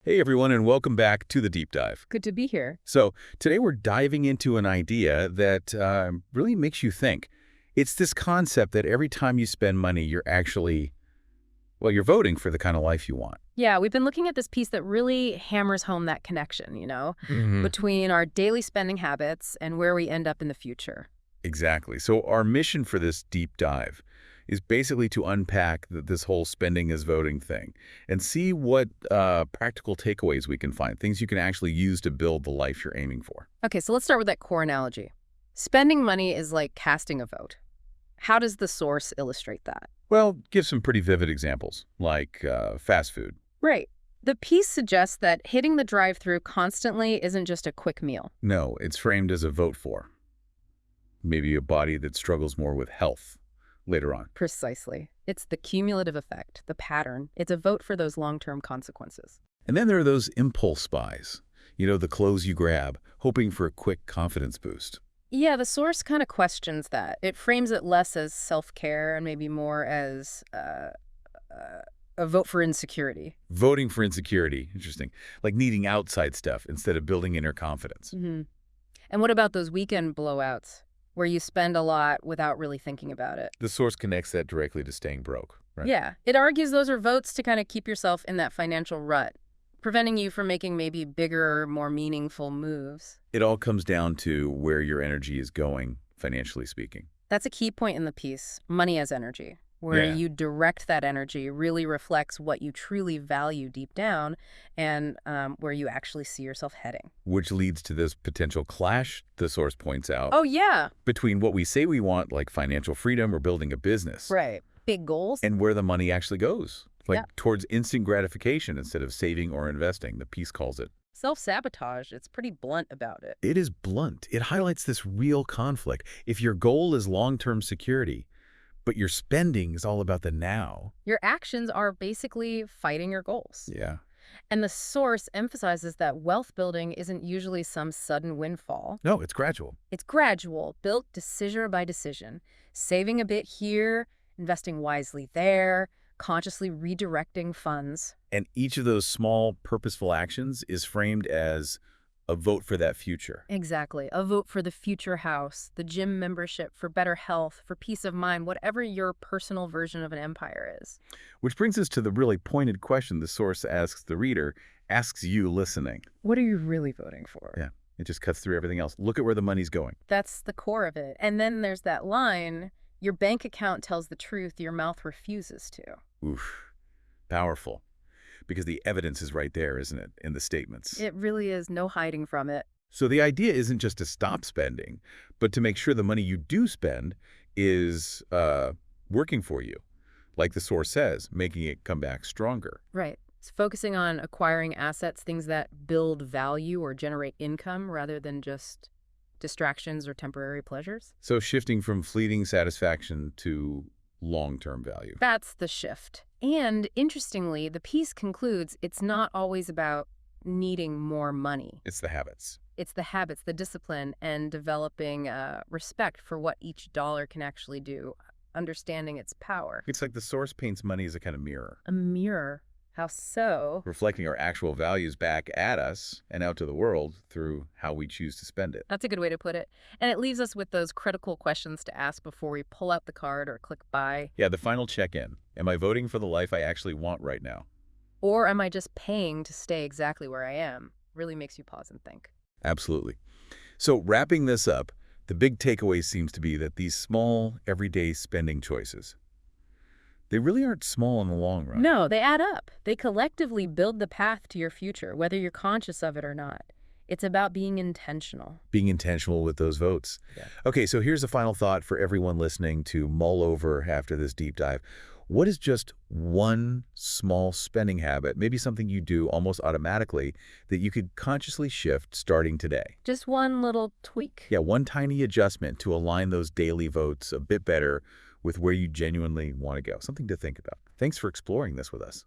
Hey everyone, and welcome back to the Deep Dive. Good to be here. So today we're diving into an idea that really makes you think. It's this concept that every time you spend money, you're actually, well, you're voting for the kind of life you want. Yeah, we've been looking at this piece that really hammers home that connection, Hmm. between our daily spending habits and where we end up in the future. Exactly. So our mission for this deep dive is basically to unpack this whole spending as voting thing and see what practical takeaways we can find, things you can actually use to build the life you're aiming for. Okay, so let's start with that core analogy. Spending money is like casting a vote. How does the source illustrate that? Well, give some pretty vivid examples, like fast food. Right. The piece suggests that hitting the drive-through constantly isn't just a quick meal. No, it's framed as a vote for. Maybe a body that struggles more with health later on. Precisely. It's the cumulative effect, the pattern. It's a vote for those long-term consequences. And then there are those impulse buys. The clothes you grab, hoping for a quick confidence boost. Yeah, the source kind of questions that. It frames it less as self-care and maybe more as a vote for insecurity. Voting for insecurity, interesting. Like needing outside stuff instead of building inner confidence. Hmm. And what about those weekend blowouts where you spend a lot without really thinking about it? The source connects that directly to staying broke, right? Yeah, it argues those are votes to kind of keep yourself in that financial rut, preventing you from making maybe bigger, more meaningful moves. It all comes down to where your energy is going, financially speaking. That's a key point in the piece, money as energy. Where Yeah. you direct that energy really reflects what you truly value deep down and where you actually see yourself heading. Which leads to this potential clash, the source points out, Oh, yeah. between what we say we want, like financial freedom or building a business, Right. Big goals. and where the money actually goes, like Yeah. towards instant gratification instead of saving or investing, the piece calls it. Self-sabotage. It's pretty blunt about it. It is blunt. It highlights this real conflict. If your goal is long-term security, but your spending is all about the now. Your actions are basically fighting your goals. Yeah. And the source emphasizes that wealth building isn't usually some sudden windfall. No, it's gradual. It's gradual, built decision by decision, saving a bit here, investing wisely there, consciously redirecting funds. And each of those small, purposeful actions is framed as a vote for that future. Exactly. A vote for the future house, the gym membership, for better health, for peace of mind, whatever your personal version of an empire is. Which brings us to the really pointed question the source asks the reader, asks you listening. What are you really voting for? Yeah, it just cuts through everything else. Look at where the money's going. That's the core of it. And then there's that line, your bank account tells the truth, your mouth refuses to. Oof, powerful. Because the evidence is right there, isn't it, in the statements? It really is no hiding from it. So the idea isn't just to stop spending, but to make sure the money you do spend is working for you. Like the source says, making it come back stronger. Right. It's focusing on acquiring assets, things that build value or generate income rather than just distractions or temporary pleasures. So shifting from fleeting satisfaction to long-term value. That's the shift. And interestingly, the piece concludes it's not always about needing more money. It's the habits. It's the habits, the discipline, and developing respect for what each dollar can actually do, understanding its power. It's like the source paints money as a kind of mirror, A mirror. How so? reflecting our actual values back at us and out to the world through how we choose to spend it. That's a good way to put it. And it leaves us with those critical questions to ask before we pull out the card or click buy. Yeah, the final check-in. Am I voting for the life I actually want right now? Or am I just paying to stay exactly where I am? Really makes you pause and think. Absolutely. So wrapping this up, the big takeaway seems to be that these small, everyday spending choices, they really aren't small in the long run. No, they add up. They collectively build the path to your future, whether you're conscious of it or not. It's about being intentional. Being intentional with those votes. Yeah. Okay, so here's a final thought for everyone listening to mull over after this deep dive. What is just one small spending habit, maybe something you do almost automatically, that you could consciously shift starting today? Just one little tweak. Yeah, one tiny adjustment to align those daily votes a bit better with where you genuinely want to go. Something to think about. Thanks for exploring this with us.